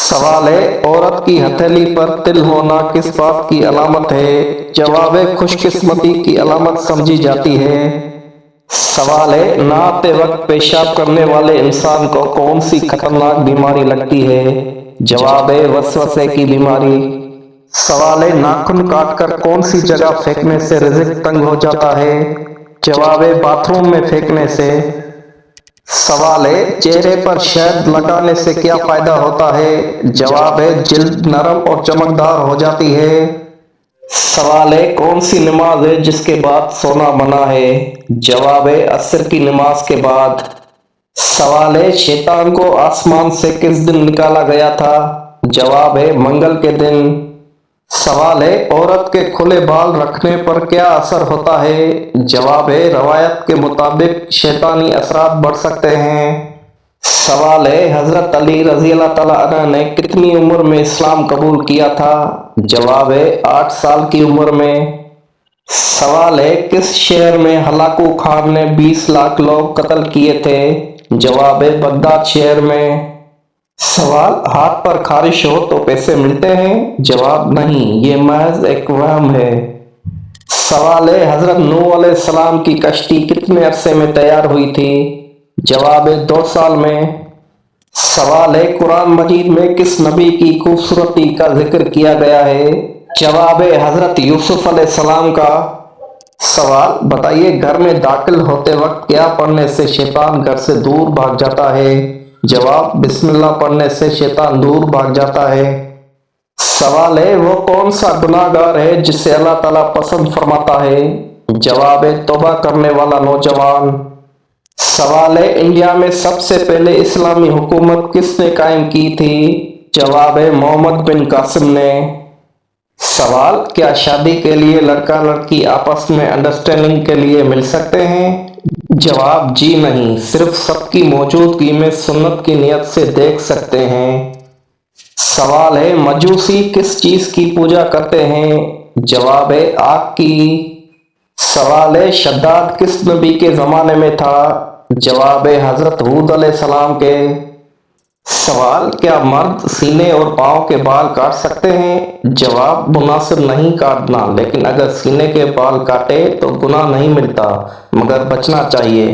سوال ہے، عورت کی ہتھیلی پر تل ہونا کس بات کی علامت ہے؟ جواب ہے، خوش قسمتی کی علامت سمجھی جاتی ہے۔ سوال ہے، نہاتے وقت پیشاب کرنے والے انسان کو کون سی خطرناک بیماری لگتی ہے؟ جواب ہے، وسوسے کی بیماری۔ سوال ہے، ناخن کاٹ کر کون سی جگہ پھینکنے سے رزق تنگ ہو جاتا ہے؟ جواب ہے، باتھ روم میں پھینکنے سے۔ سوال ہے، چہرے پر شہد لگانے سے کیا فائدہ ہوتا ہے؟ جواب ہے، جلد نرم اور چمکدار ہو جاتی ہے۔ سوال ہے، کون سی نماز ہے جس کے بعد سونا منع ہے؟ جواب ہے، عصر کی نماز کے بعد۔ سوال ہے، شیطان کو آسمان سے کس دن نکالا گیا تھا؟ جواب ہے، منگل کے دن۔ سوال ہے، عورت کے کھلے بال رکھنے پر کیا اثر ہوتا ہے؟ جواب ہے، روایت کے مطابق شیطانی اثرات بڑھ سکتے ہیں۔ سوال ہے، حضرت علی رضی اللہ تعالیٰ عنہ نے کتنی عمر میں اسلام قبول کیا تھا؟ جواب ہے، 8 سال کی عمر میں۔ سوال ہے، کس شہر میں ہلاکو خان نے 20 لاکھ لوگ قتل کیے تھے؟ جواب ہے، بغداد شہر میں۔ سوال، ہاتھ پر خارش ہو تو پیسے ملتے ہیں؟ جواب نہیں، یہ محض ایک وہم ہے۔ سوال ہے، حضرت نوح علیہ السلام کی کشتی کتنے عرصے میں تیار ہوئی تھی؟ جواب ہے، 2 سال میں۔ سوال ہے، قرآن مجید میں کس نبی کی خوبصورتی کا ذکر کیا گیا ہے؟ جواب ہے، حضرت یوسف علیہ السلام کا۔ سوال، بتائیے، گھر میں داخل ہوتے وقت کیا پڑھنے سے شیطان گھر سے دور بھاگ جاتا ہے؟ جواب، بسم اللہ پڑھنے سے شیطان دور بھاگ جاتا ہے۔ سوال ہے، وہ کون سا گناہ گار ہے جسے اللہ تعالیٰ پسند فرماتا ہے؟ جواب ہے، توبہ کرنے والا نوجوان۔ سوال ہے، انڈیا میں سب سے پہلے اسلامی حکومت کس نے قائم کی تھی؟ جواب ہے، محمد بن قاسم نے۔ سوال، کیا شادی کے لیے لڑکا لڑکی آپس میں انڈرسٹینڈنگ کے لیے مل سکتے ہیں؟ جواب، جی نہیں، صرف سب کی موجودگی میں سنت کی نیت سے دیکھ سکتے ہیں۔ سوال ہے، مجوسی کس چیز کی پوجا کرتے ہیں؟ جواب ہے، آگ کی۔ سوال ہے، شداد کس نبی کے زمانے میں تھا؟ جواب ہے، حضرت ہود علیہ السلام کے۔ سوال، کیا مرد سینے اور پاؤں کے بال کاٹ سکتے ہیں؟ جواب، مناسب نہیں کاٹنا، لیکن اگر سینے کے بال کاٹے تو گناہ نہیں ملتا، مگر بچنا چاہیے۔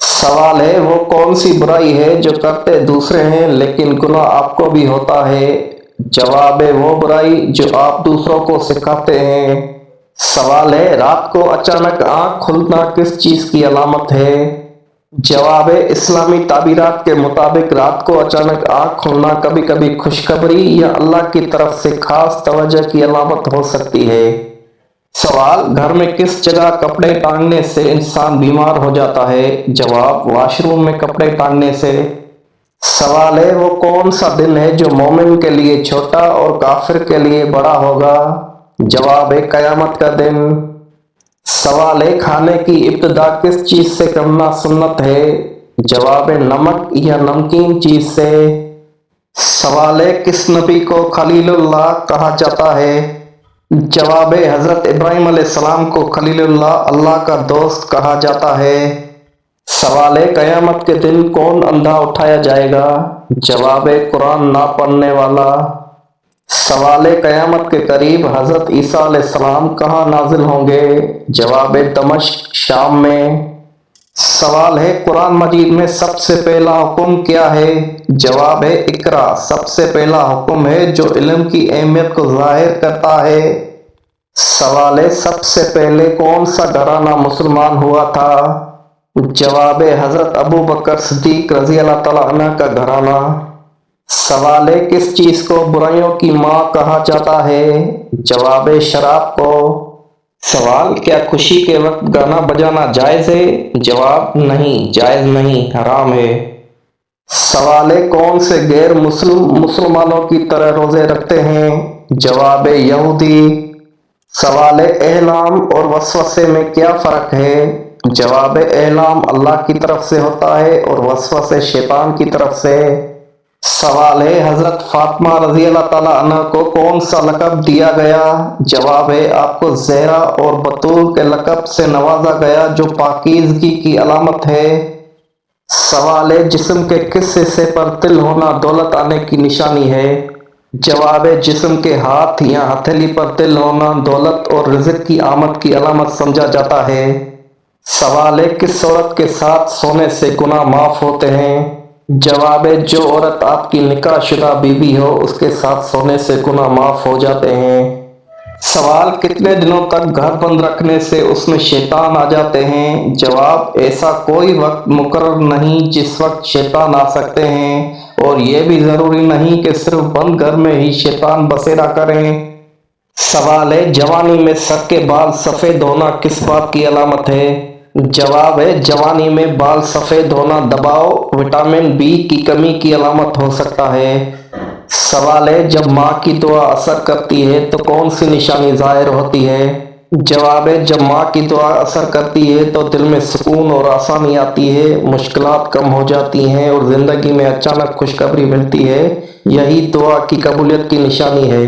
سوال ہے، وہ کون سی برائی ہے جو کرتے دوسرے ہیں لیکن گناہ آپ کو بھی ہوتا ہے؟ جواب ہے، وہ برائی جو آپ دوسروں کو سکھاتے ہیں۔ سوال ہے، رات کو اچانک آنکھ کھلنا کس چیز کی علامت ہے؟ جواب ہے، اسلامی تعبیرات کے مطابق رات کو اچانک آنکھ کھلنا کبھی کبھی خوشخبری یا اللہ کی طرف سے خاص توجہ کی علامت ہو سکتی ہے۔ سوال، گھر میں کس جگہ کپڑے ٹانگنے سے انسان بیمار ہو جاتا ہے؟ جواب، واش روم میں کپڑے ٹانگنے سے۔ سوال ہے، وہ کون سا دن ہے جو مومن کے لیے چھوٹا اور کافر کے لیے بڑا ہوگا؟ جواب ہے، قیامت کا دن۔ سوال ہے، کھانے کی ابتدا کس چیز سے کرنا سنت ہے؟ جواب ہے، نمک یا نمکین چیز سے۔ سوال ہے، کس نبی کو خلیل اللہ کہا جاتا ہے؟ جواب ہے، حضرت ابراہیم علیہ السلام کو خلیل اللہ، اللہ کا دوست کہا جاتا ہے۔ سوال ہے، قیامت کے دن کون اندھا اٹھایا جائے گا؟ جواب ہے، قرآن نہ پڑھنے والا۔ سوال ہے، قیامت کے قریب حضرت عیسیٰ علیہ السلام کہاں نازل ہوں گے؟ جواب ہے، دمشق شام میں۔ سوال ہے، قرآن مجید میں سب سے پہلا حکم کیا ہے؟ جواب ہے، اقرا سب سے پہلا حکم ہے جو علم کی اہمیت کو ظاہر کرتا ہے۔ سوال ہے، سب سے پہلے کون سا گھرانہ مسلمان ہوا تھا؟ جواب ہے، حضرت ابو بکر صدیق رضی اللہ تعالیٰ عنہ کا گھرانہ۔ سوال ہے، کس چیز کو برائیوں کی ماں کہا جاتا ہے؟ جواب ہے، شراب کو۔ سوال، کیا خوشی کے وقت گانا بجانا جائز ہے؟ جواب، نہیں، جائز نہیں، حرام ہے۔ سوال ہے، کون سے غیر مسلم مسلمانوں کی طرح روزے رکھتے ہیں؟ جواب ہے، یہودی۔ سوال ہے، احلام اور وسوسے میں کیا فرق ہے؟ جواب ہے، احلام اللہ کی طرف سے ہوتا ہے اور وسوسے شیطان کی طرف سے۔ سوال ہے، حضرت فاطمہ رضی اللہ تعالیٰ عنہ کو کون سا لقب دیا گیا؟ جواب ہے، آپ کو زہرا اور بطول کے لقب سے نوازا گیا جو پاکیزگی کی علامت ہے۔ سوال ہے جسم کے کس حصے پر تل ہونا دولت آنے کی نشانی ہے؟ جواب ہے جسم کے ہاتھ یا ہتھیلی پر تل ہونا دولت اور رزق کی آمد کی علامت سمجھا جاتا ہے۔ سوال ہے کس عورت کے ساتھ سونے سے گناہ معاف ہوتے ہیں؟ جواب ہے جو عورت آپ کی نکاح شدہ بیوی ہو اس کے ساتھ سونے سے گناہ معاف ہو جاتے ہیں۔ سوال کتنے دنوں تک گھر بند رکھنے سے اس میں شیطان آ جاتے ہیں؟ جواب ایسا کوئی وقت مقرر نہیں جس وقت شیطان آ سکتے ہیں، اور یہ بھی ضروری نہیں کہ صرف بند گھر میں ہی شیطان بسیرا کریں۔ سوال ہے جوانی میں سر کے بال سفید ہونا کس بات کی علامت ہے؟ جواب ہے جوانی میں بال سفید ہونا دباؤ وٹامن بی کی کمی کی علامت ہو سکتا ہے۔ سوال ہے جب ماں کی دعا اثر کرتی ہے تو کون سی نشانی ظاہر ہوتی ہے؟ جواب ہے جب ماں کی دعا اثر کرتی ہے تو دل میں سکون اور آسانی آتی ہے، مشکلات کم ہو جاتی ہیں اور زندگی میں اچانک خوشخبری ملتی ہے، یہی دعا کی قبولیت کی نشانی ہے۔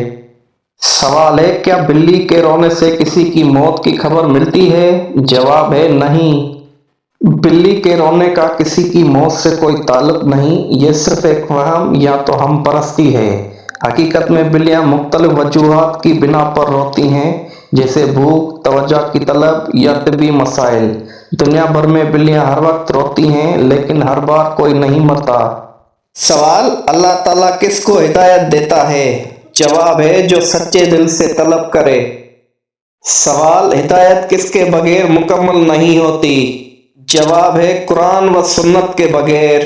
سوال ہے کیا بلی کے رونے سے کسی کی موت کی خبر ملتی ہے؟ جواب ہے نہیں، بلی کے رونے کا کسی کی موت سے کوئی تعلق نہیں، یہ صرف ایک وہم یا تو ہم پرستی ہے۔ حقیقت میں بلیاں مختلف وجوہات کی بنا پر روتی ہیں، جیسے بھوک، توجہ کی طلب یا طبی مسائل۔ دنیا بھر میں بلیاں ہر وقت روتی ہیں لیکن ہر بار کوئی نہیں مرتا۔ سوال اللہ تعالیٰ کس کو ہدایت دیتا ہے؟ جواب ہے جو سچے دل سے طلب کرے۔ سوال ہدایت کس کے بغیر مکمل نہیں ہوتی؟ جواب ہے قرآن و سنت کے بغیر۔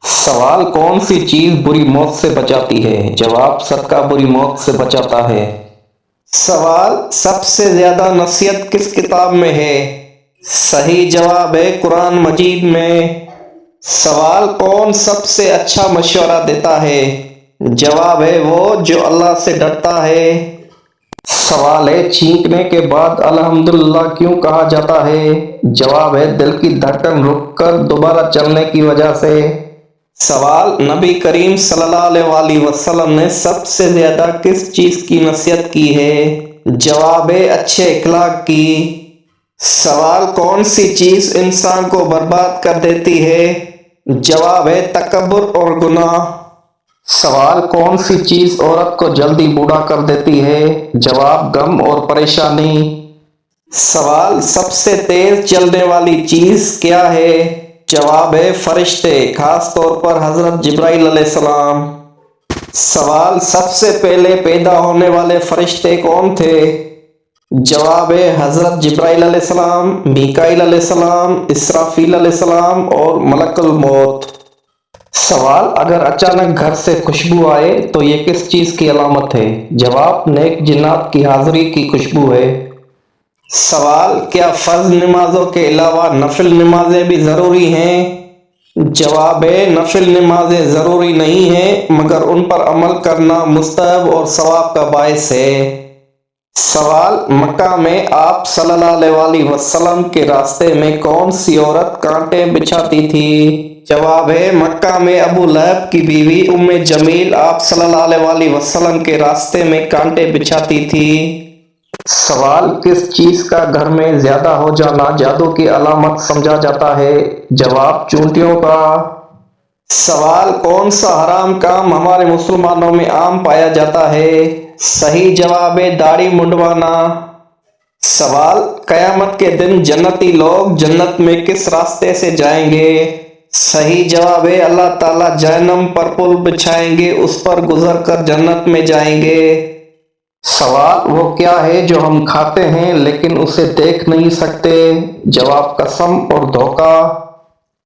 سوال کون سی چیز بری موت سے بچاتی ہے؟ جواب صدقہ بری موت سے بچاتا ہے۔ سوال سب سے زیادہ نصیحت کس کتاب میں ہے؟ صحیح جواب ہے قرآن مجید میں۔ سوال کون سب سے اچھا مشورہ دیتا ہے؟ جواب ہے وہ جو اللہ سے ڈرتا ہے۔ سوال ہے چھینکنے کے بعد الحمدللہ کیوں کہا جاتا ہے؟ جواب ہے دل کی دھڑکن رک کر دوبارہ چلنے کی وجہ سے۔ سوال نبی کریم صلی اللہ علیہ وسلم نے سب سے زیادہ کس چیز کی نصیحت کی ہے؟ جواب ہے اچھے اخلاق کی۔ سوال کون سی چیز انسان کو برباد کر دیتی ہے؟ جواب ہے تکبر اور گناہ۔ سوال کون سی چیز عورت کو جلدی بوڑھا کر دیتی ہے؟ جواب غم اور پریشانی۔ سوال سب سے تیز چلنے والی چیز کیا ہے؟ جواب ہے فرشتے، خاص طور پر حضرت جبرائیل علیہ السلام۔ سوال سب سے پہلے پیدا ہونے والے فرشتے کون تھے؟ جواب ہے حضرت جبرائیل علیہ السلام، میکائیل علیہ السلام، اسرافیل علیہ السلام اور ملک الموت۔ سوال اگر اچانک گھر سے خوشبو آئے تو یہ کس چیز کی علامت ہے؟ جواب نیک جنات کی حاضری کی خوشبو ہے۔ سوال کیا فرض نمازوں کے علاوہ نفل نمازیں بھی ضروری ہیں؟ جواب ہے نفل نمازیں ضروری نہیں ہیں مگر ان پر عمل کرنا مستحب اور ثواب کا باعث ہے۔ سوال مکہ میں آپ صلی اللہ علیہ وسلم کے راستے میں کون سی عورت کانٹے بچھاتی تھی؟ جواب ہے مکہ میں ابو لہب کی بیوی ام جمیل آپ صلی اللہ علیہ وسلم کے راستے میں کانٹے بچھاتی تھی۔ سوال کس چیز کا گھر میں زیادہ ہو جانا جادو کی علامت سمجھا جاتا ہے؟ جواب چونٹیوں کا۔ سوال کون سا حرام کام ہمارے مسلمانوں میں عام پایا جاتا ہے؟ صحیح جواب ہے داڑھی منڈوانا۔ سوال قیامت کے دن جنتی لوگ جنت میں کس راستے سے جائیں گے؟ صحیح جواب ہے اللہ تعالیٰ جہنم پر پل بچھائیں گے، اس پر گزر کر جنت میں جائیں گے۔ سوال وہ کیا ہے جو ہم کھاتے ہیں لیکن اسے دیکھ نہیں سکتے؟ جواب قسم اور دھوکہ۔